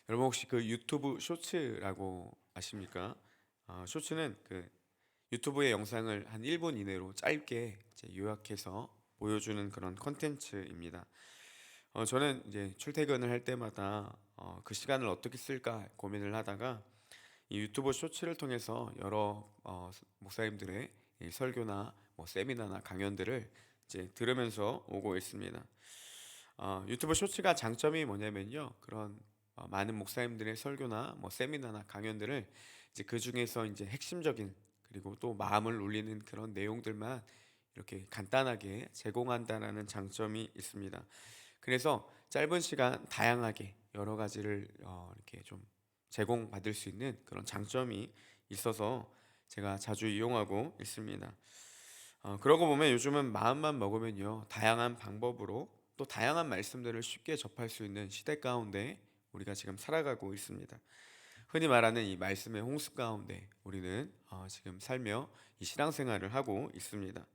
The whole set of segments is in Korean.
여러분 혹시 그 유튜브 쇼츠라고 아십니까? 쇼츠는 그 유튜브의 영상을 한 1분 이내로 짧게 이제 요약해서 보여주는 그런 컨텐츠입니다. 저는 이제 출퇴근을 할 때마다 그 시간을 어떻게 쓸까 고민을 하다가 이 유튜브 쇼츠를 통해서 여러 목사님들의 이 설교나 뭐 세미나나 강연들을 이제 들으면서 오고 있습니다. 유튜브 쇼츠가 장점이 뭐냐면요. 그런 많은 목사님들의 설교나 뭐 세미나나 강연들을 이제 그 중에서 이제 핵심적인 그리고 또 마음을 울리는 그런 내용들만 이렇게 간단하게 제공한다라는 장점이 있습니다. 그래서 짧은 시간 다양하게 여러 가지를 이렇게 좀 제공받을 수 있는 그런 장점이 있어서 제가 자주 이용하고 있습니다. 그러고 보면 요즘은 마음만 먹으면요 다양한 방법으로 또 다양한 말씀들을 쉽게 접할 수 있는 시대 가운데 우리가 지금 살아가고 있습니다. 흔히 말하는 이 말씀의 홍수 가운데 우리는 지금 살며 이 신앙생활을 하고 있습니다.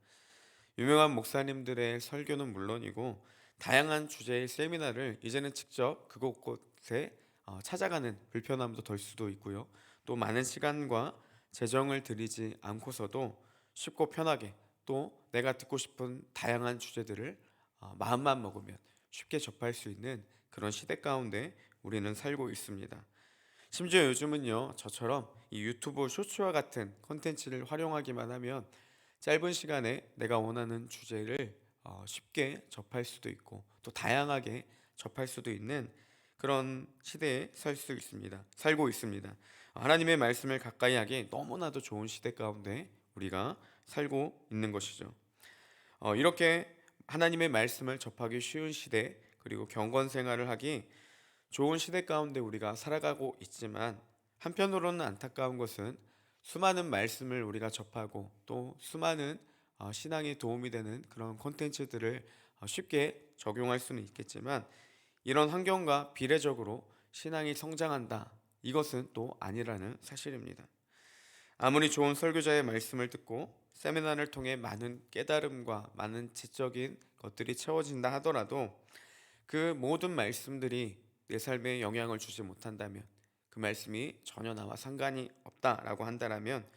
유명한 목사님들의 설교는 물론이고 다양한 주제의 세미나를 이제는 직접 그곳곳에 찾아가는 불편함도 덜 수도 있고요. 또 많은 시간과 재정을 들이지 않고서도 쉽고 편하게 또 내가 듣고 싶은 다양한 주제들을 마음만 먹으면 쉽게 접할 수 있는 그런 시대 가운데 우리는 살고 있습니다. 심지어 요즘은요, 저처럼 이 유튜브 쇼츠와 같은 콘텐츠를 활용하기만 하면 짧은 시간에 내가 원하는 주제를 쉽게 접할 수도 있고 또 다양하게 접할 수도 있는 그런 시대에 살고 있습니다. 하나님의 말씀을 가까이 하기 너무나도 좋은 시대 가운데 우리가 살고 있는 것이죠. 이렇게 하나님의 말씀을 접하기 쉬운 시대 그리고 경건 생활을 하기 좋은 시대 가운데 우리가 살아가고 있지만 한편으로는 안타까운 것은 수많은 말씀을 우리가 접하고 또 수많은 신앙에 도움이 되는 그런 콘텐츠들을 쉽게 적용할 수는 있겠지만 이런 환경과 비례적으로 신앙이 성장한다. 이것은 또 아니라는 사실입니다. 아무리 좋은 설교자의 말씀을 듣고 세미나를 통해 많은 깨달음과 많은 지적인 것들이 채워진다 하더라도 그 모든 말씀들이 내 삶에 영향을 주지 못한다면 그 말씀이 전혀 나와 상관이 없다라고 한다면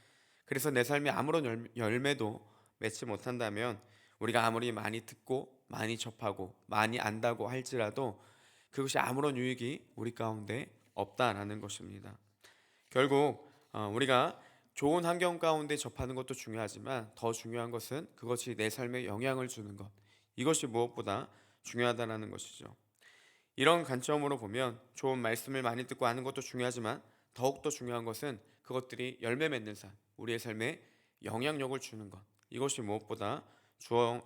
그래서 내 삶에 아무런 열매도 맺지 못한다면 우리가 아무리 많이 듣고 많이 접하고 많이 안다고 할지라도 그것이 아무런 유익이 우리 가운데 없다라는 것입니다. 결국 우리가 좋은 환경 가운데 접하는 것도 중요하지만 더 중요한 것은 그것이 내 삶에 영향을 주는 것 이것이 무엇보다 중요하다는 것이죠. 이런 관점으로 보면 좋은 말씀을 많이 듣고 아는 것도 중요하지만 더욱더 중요한 것은 그것들이 열매 맺는 삶, 우리의 삶에 영향력을 주는 것. 이것이 무엇보다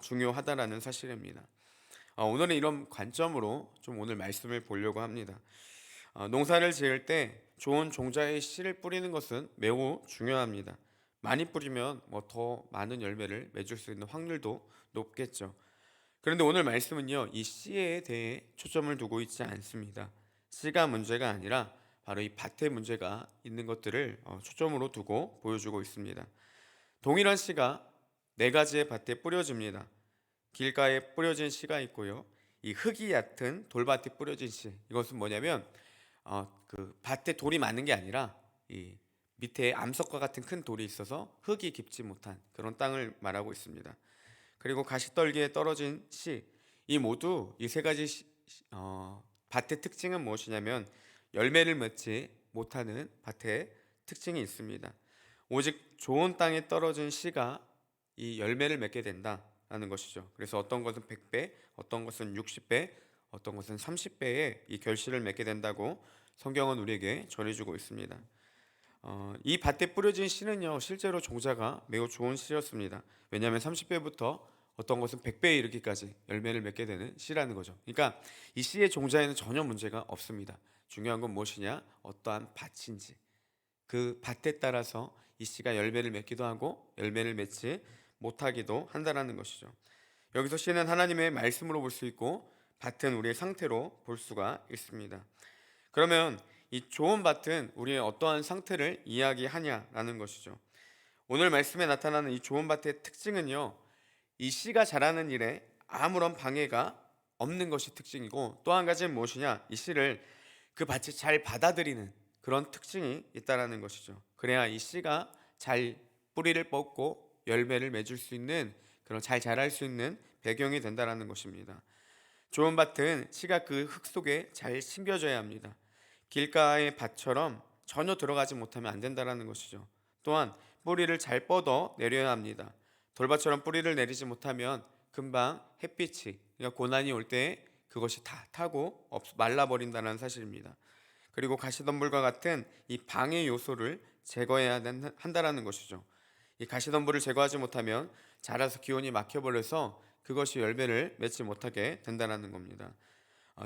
중요하다라는 사실입니다. 오늘은 이런 관점으로 좀 오늘 말씀을 보려고 합니다. 농사를 지을 때 좋은 종자의 씨를 뿌리는 것은 매우 중요합니다. 많이 뿌리면 뭐 더 많은 열매를 맺을 수 있는 확률도 높겠죠. 그런데 오늘 말씀은요, 이 씨에 대해 초점을 두고 있지 않습니다. 씨가 문제가 아니라 바로 이 밭에 문제가 있는 것들을 초점으로 두고 보여주고 있습니다. 동일한 씨가 네 가지의 밭에 뿌려집니다. 길가에 뿌려진 씨가 있고요. 이 흙이 얕은 돌밭에 뿌려진 씨. 이것은 뭐냐면 그 밭에 돌이 많은 게 아니라 이 밑에 암석과 같은 큰 돌이 있어서 흙이 깊지 못한 그런 땅을 말하고 있습니다. 그리고 가시떨기에 떨어진 씨, 이 모두 이 세 가지 밭의 특징은 무엇이냐면 열매를 맺지 못하는 밭의 특징이 있습니다. 오직 좋은 땅에 떨어진 씨가 이 열매를 맺게 된다라는 것이죠. 그래서 어떤 것은 100배, 어떤 것은 60배, 어떤 것은 30배의 이 결실을 맺게 된다고 성경은 우리에게 전해주고 있습니다. 이 밭에 뿌려진 씨는요, 실제로 종자가 매우 좋은 씨였습니다. 왜냐하면 30배부터 어떤 것은 100배에 이르기까지 열매를 맺게 되는 씨라는 거죠. 그러니까 이 씨의 종자에는 전혀 문제가 없습니다. 중요한 건 무엇이냐? 어떠한 밭인지. 그 밭에 따라서 이 씨가 열매를 맺기도 하고 열매를 맺지 못하기도 한다는 것이죠. 여기서 씨는 하나님의 말씀으로 볼 수 있고 밭은 우리의 상태로 볼 수가 있습니다. 그러면 이 좋은 밭은 우리의 어떠한 상태를 이야기하냐라는 것이죠. 오늘 말씀에 나타나는 이 좋은 밭의 특징은요, 이 씨가 자라는 일에 아무런 방해가 없는 것이 특징이고 또 한 가지는 무엇이냐? 이 씨를 그 밭이 잘 받아들이는 그런 특징이 있다라는 것이죠. 그래야 이 씨가 잘 뿌리를 뻗고 열매를 맺을 수 있는 그런 잘 자랄 수 있는 배경이 된다라는 것입니다. 좋은 밭은 씨가 그 흙 속에 잘 심겨져야 합니다. 길가의 밭처럼 전혀 들어가지 못하면 안 된다라는 것이죠. 또한 뿌리를 잘 뻗어 내려야 합니다. 돌밭처럼 뿌리를 내리지 못하면 금방 햇빛이 그러니까 고난이 올 때 그것이 다 타고 말라버린다는 사실입니다. 그리고 가시덤불과 같은 이 방해 요소를 제거해야 한다라는 것이죠. 이 가시덤불을 제거하지 못하면 자라서 기온이 막혀버려서 그것이 열매를 맺지 못하게 된다는 겁니다.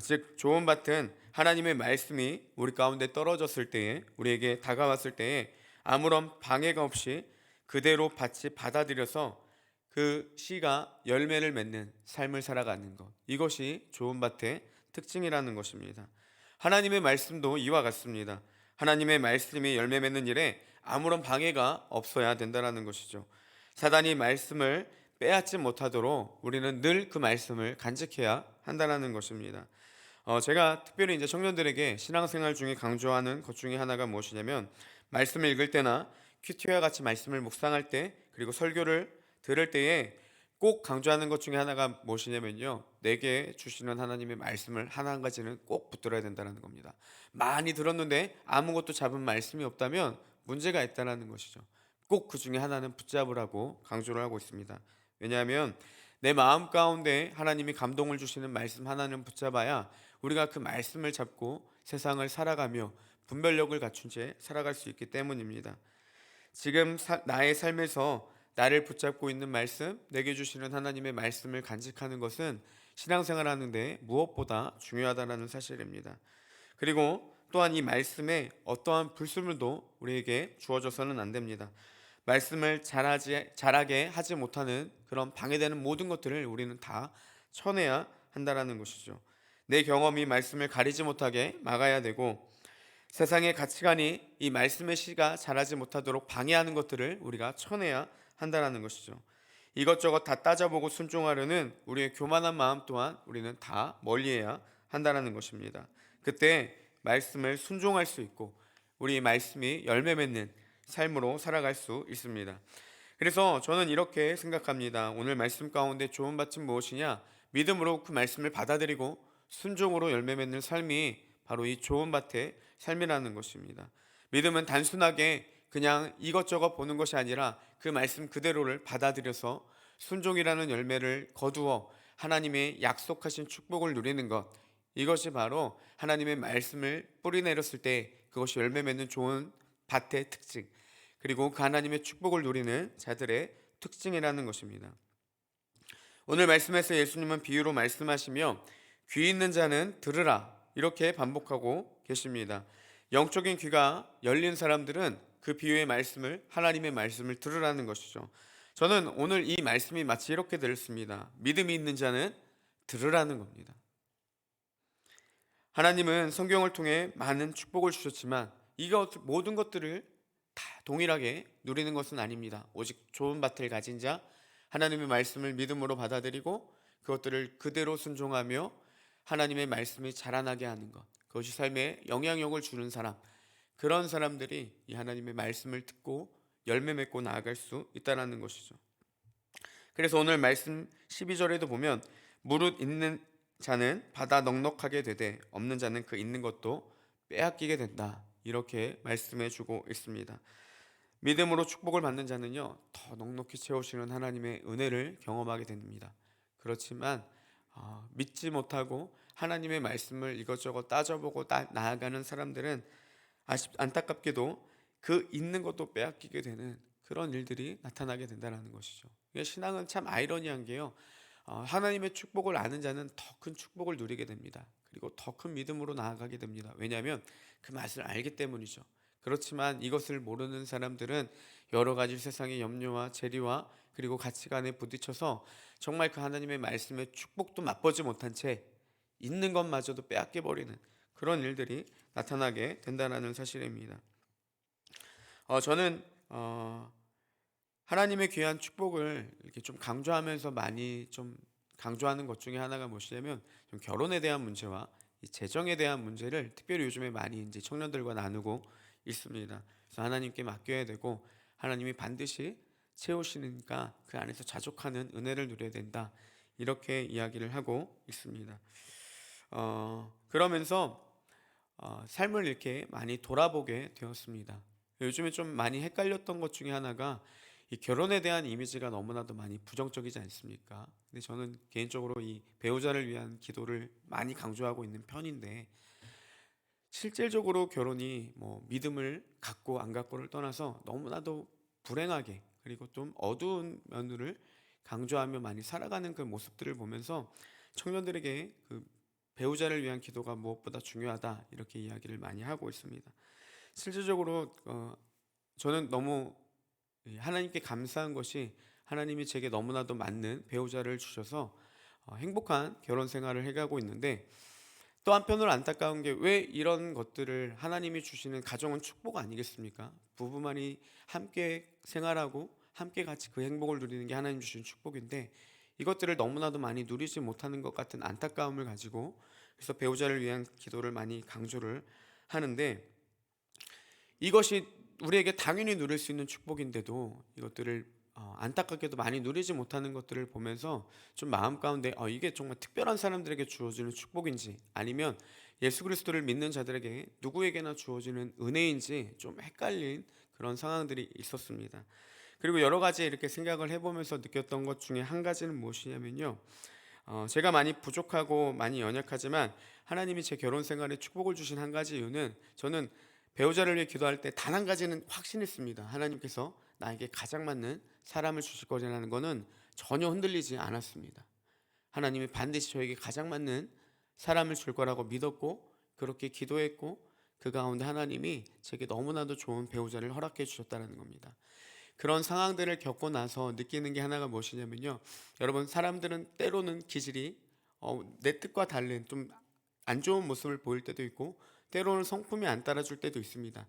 즉 좋은 밭은 하나님의 말씀이 우리 가운데 떨어졌을 때에 우리에게 다가왔을 때에 아무런 방해가 없이 그대로 밭이 받아들여서 그 씨가 열매를 맺는 삶을 살아가는 것, 이것이 좋은 밭의 특징이라는 것입니다. 하나님의 말씀도 이와 같습니다. 하나님의 말씀이 열매 맺는 일에 아무런 방해가 없어야 된다는 것이죠. 사단이 말씀을 빼앗지 못하도록 우리는 늘 그 말씀을 간직해야 한다는 것입니다. 제가 특별히 이제 청년들에게 신앙생활 중에 강조하는 것 중에 하나가 무엇이냐면 말씀을 읽을 때나 큐티와 같이 말씀을 묵상할 때 그리고 설교를 들을 때에 꼭 강조하는 것 중에 하나가 무엇이냐면요, 내게 주시는 하나님의 말씀을 하나 한 가지는 꼭 붙들어야 된다는 겁니다. 많이 들었는데 아무것도 잡은 말씀이 없다면 문제가 있다는 것이죠. 꼭 그 중에 하나는 붙잡으라고 강조를 하고 있습니다. 왜냐하면 내 마음 가운데 하나님이 감동을 주시는 말씀 하나는 붙잡아야 우리가 그 말씀을 잡고 세상을 살아가며 분별력을 갖춘 채 살아갈 수 있기 때문입니다. 지금 나의 삶에서 나를 붙잡고 있는 말씀, 내게 주시는 하나님의 말씀을 간직하는 것은 신앙생활 하는데 무엇보다 중요하다는 사실입니다. 그리고 또한 이 말씀에 어떠한 불순물도 우리에게 주어져서는 안 됩니다. 말씀을 잘하게 하지 못하는 그런 방해되는 모든 것들을 우리는 다 쳐내야 한다는 것이죠. 내 경험이 말씀을 가리지 못하게 막아야 되고 세상의 가치관이 이 말씀의 씨가 자라지 못하도록 방해하는 것들을 우리가 쳐내야 한다는 것이죠. 이것저것 다 따져보고 순종하려는 우리의 교만한 마음 또한 우리는 다 멀리해야 한다는 것입니다. 그때 말씀을 순종할 수 있고 우리 말씀이 열매 맺는 삶으로 살아갈 수 있습니다. 그래서 저는 이렇게 생각합니다. 오늘 말씀 가운데 좋은 밭은 무엇이냐? 믿음으로 그 말씀을 받아들이고 순종으로 열매 맺는 삶이 바로 이 좋은 밭의 삶이라는 것입니다. 믿음은 단순하게 그냥 이것저것 보는 것이 아니라 그 말씀 그대로를 받아들여서 순종이라는 열매를 거두어 하나님의 약속하신 축복을 누리는 것, 이것이 바로 하나님의 말씀을 뿌리내렸을 때 그것이 열매 맺는 좋은 밭의 특징, 그리고 그 하나님의 축복을 누리는 자들의 특징이라는 것입니다. 오늘 말씀에서 예수님은 비유로 말씀하시며 귀 있는 자는 들으라 이렇게 반복하고 계십니다. 영적인 귀가 열린 사람들은 그 비유의 말씀을, 하나님의 말씀을 들으라는 것이죠. 저는 오늘 이 말씀이 마치 이렇게 들렸습니다. 믿음이 있는 자는 들으라는 겁니다. 하나님은 성경을 통해 많은 축복을 주셨지만 이것 모든 것들을 다 동일하게 누리는 것은 아닙니다. 오직 좋은 밭을 가진 자, 하나님의 말씀을 믿음으로 받아들이고 그것들을 그대로 순종하며 하나님의 말씀이 자라나게 하는 것, 그것이 삶에 영향력을 주는 사람, 그런 사람들이 이 하나님의 말씀을 듣고 열매 맺고 나아갈 수 있다는 것이죠. 그래서 오늘 말씀 12절에도 보면 무릇 있는 자는 받아 넉넉하게 되되 없는 자는 그 있는 것도 빼앗기게 된다, 이렇게 말씀해 주고 있습니다. 믿음으로 축복을 받는 자는요, 더 넉넉히 채우시는 하나님의 은혜를 경험하게 됩니다. 그렇지만 믿지 못하고 하나님의 말씀을 이것저것 따져보고 나아가는 사람들은 안타깝게도 그 있는 것도 빼앗기게 되는 그런 일들이 나타나게 된다는 것이죠. 신앙은 참 아이러니한 게요, 하나님의 축복을 아는 자는 더 큰 축복을 누리게 됩니다. 그리고 더 큰 믿음으로 나아가게 됩니다. 왜냐하면 그 맛을 알기 때문이죠. 그렇지만 이것을 모르는 사람들은 여러 가지 세상의 염려와 재리와 그리고 가치관에 부딪혀서 정말 그 하나님의 말씀의 축복도 맛보지 못한 채 있는 것마저도 빼앗겨 버리는 그런 일들이 나타나게 된다는 사실입니다. 저는 하나님의 귀한 축복을 이렇게 좀 강조하면서 많이 좀 강조하는 것 중에 하나가 무엇이냐면 좀 결혼에 대한 문제와 이 재정에 대한 문제를 특별히 요즘에 많이 이제 청년들과 나누고 있습니다. 그래서 하나님께 맡겨야 되고 하나님이 반드시 채우시니까 그 안에서 자족하는 은혜를 누려야 된다. 이렇게 이야기를 하고 있습니다. 그러면서 삶을 이렇게 많이 돌아보게 되었습니다. 요즘에 좀 많이 헷갈렸던 것 중에 하나가 이 결혼에 대한 이미지가 너무나도 많이 부정적이지 않습니까? 근데 저는 개인적으로 이 배우자를 위한 기도를 많이 강조하고 있는 편인데 실질적으로 결혼이 뭐 믿음을 갖고 안 갖고를 떠나서 너무나도 불행하게 그리고 좀 어두운 면을 강조하며 많이 살아가는 그 모습들을 보면서 청년들에게 그 배우자를 위한 기도가 무엇보다 중요하다 이렇게 이야기를 많이 하고 있습니다. 실질적으로 저는 너무 하나님께 감사한 것이 하나님이 제게 너무나도 맞는 배우자를 주셔서 행복한 결혼 생활을 해가고 있는데 또 한편으로 안타까운 게 왜 이런 것들을 하나님이 주시는 가정은 축복 아니겠습니까? 부부만이 함께 생활하고 함께 같이 그 행복을 누리는 게 하나님 주신 축복인데 이것들을 너무나도 많이 누리지 못하는 것 같은 안타까움을 가지고 그래서 배우자를 위한 기도를 많이 강조를 하는데 이것이 우리에게 당연히 누릴 수 있는 축복인데도 이것들을 안타깝게도 많이 누리지 못하는 것들을 보면서 좀 마음 가운데 이게 정말 특별한 사람들에게 주어지는 축복인지 아니면 예수 그리스도를 믿는 자들에게 누구에게나 주어지는 은혜인지 좀 헷갈린 그런 상황들이 있었습니다. 그리고 여러 가지 이렇게 생각을 해보면서 느꼈던 것 중에 한 가지는 무엇이냐면요. 제가 많이 부족하고 많이 연약하지만 하나님이 제 결혼 생활에 축복을 주신 한 가지 이유는 저는 배우자를 위해 기도할 때 단 한 가지는 확신했습니다. 하나님께서 나에게 가장 맞는 사람을 주실 거라는 것은 전혀 흔들리지 않았습니다. 하나님이 반드시 저에게 가장 맞는 사람을 줄 거라고 믿었고 그렇게 기도했고 그 가운데 하나님이 제게 너무나도 좋은 배우자를 허락해 주셨다는 겁니다. 그런 상황들을 겪고 나서 느끼는 게 하나가 무엇이냐면요. 여러분 사람들은 때로는 기질이 내 뜻과 다른 좀 안 좋은 모습을 보일 때도 있고 때로는 성품이 안 따라줄 때도 있습니다.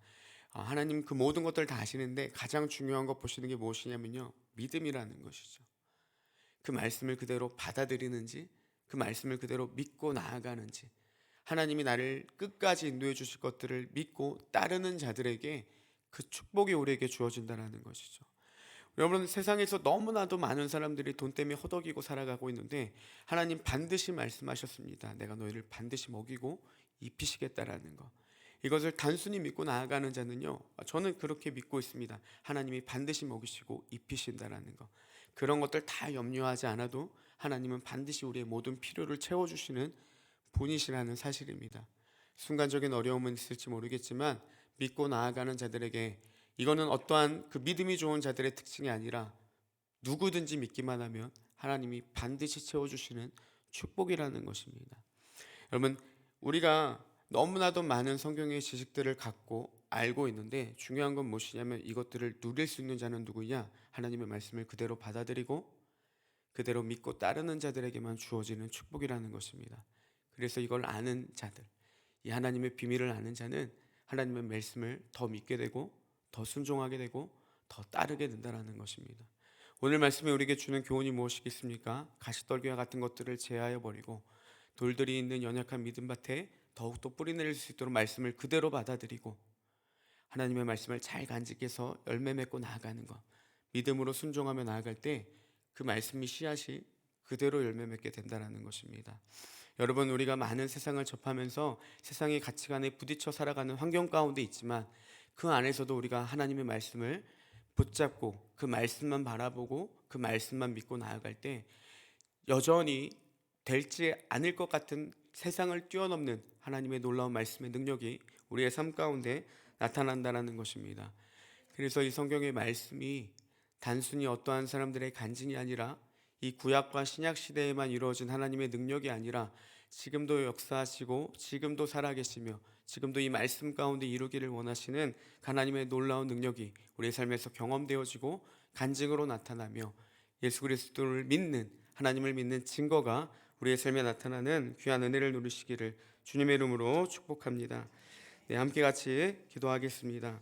하나님 그 모든 것들을 다 아시는데 가장 중요한 것 보시는 게 무엇이냐면요. 믿음이라는 것이죠. 그 말씀을 그대로 받아들이는지 그 말씀을 그대로 믿고 나아가는지 하나님이 나를 끝까지 인도해 주실 것들을 믿고 따르는 자들에게 그 축복이 우리에게 주어진다는 것이죠. 여러분 세상에서 너무나도 많은 사람들이 돈 때문에 허덕이고 살아가고 있는데 하나님 반드시 말씀하셨습니다. 내가 너희를 반드시 먹이고 입히시겠다라는 거. 이것을 단순히 믿고 나아가는 자는요. 저는 그렇게 믿고 있습니다. 하나님이 반드시 먹이시고 입히신다라는 거. 그런 것들 다 염려하지 않아도 하나님은 반드시 우리의 모든 필요를 채워주시는 분이시라는 사실입니다. 순간적인 어려움은 있을지 모르겠지만 믿고 나아가는 자들에게 이거는 어떠한 그 믿음이 좋은 자들의 특징이 아니라 누구든지 믿기만 하면 하나님이 반드시 채워주시는 축복이라는 것입니다. 여러분 우리가 너무나도 많은 성경의 지식들을 갖고 알고 있는데 중요한 건 무엇이냐면 이것들을 누릴 수 있는 자는 누구냐? 하나님의 말씀을 그대로 받아들이고 그대로 믿고 따르는 자들에게만 주어지는 축복이라는 것입니다. 그래서 이걸 아는 자들, 이 하나님의 비밀을 아는 자는 하나님의 말씀을 더 믿게 되고 더 순종하게 되고 더 따르게 된다는 것입니다. 오늘 말씀이 우리에게 주는 교훈이 무엇이겠습니까? 가시떨기와 같은 것들을 제하여 버리고 돌들이 있는 연약한 믿음밭에 더욱더 뿌리내릴 수 있도록 말씀을 그대로 받아들이고 하나님의 말씀을 잘 간직해서 열매 맺고 나아가는 것, 믿음으로 순종하며 나아갈 때 그 말씀이 씨앗이 그대로 열매 맺게 된다는 것입니다. 여러분 우리가 많은 세상을 접하면서 세상의 가치관에 부딪혀 살아가는 환경 가운데 있지만 그 안에서도 우리가 하나님의 말씀을 붙잡고 그 말씀만 바라보고 그 말씀만 믿고 나아갈 때 여전히 될지 않을 것 같은 세상을 뛰어넘는 하나님의 놀라운 말씀의 능력이 우리의 삶 가운데 나타난다는 것입니다. 그래서 이 성경의 말씀이 단순히 어떠한 사람들의 간증이 아니라 이 구약과 신약 시대에만 이루어진 하나님의 능력이 아니라 지금도 역사하시고 지금도 살아계시며 지금도 이 말씀 가운데 이루기를 원하시는 하나님의 놀라운 능력이 우리의 삶에서 경험되어지고 간증으로 나타나며 예수 그리스도를 믿는 하나님을 믿는 증거가 우리의 삶에 나타나는 귀한 은혜를 누리시기를 주님의 이름으로 축복합니다. 네, 함께 같이 기도하겠습니다.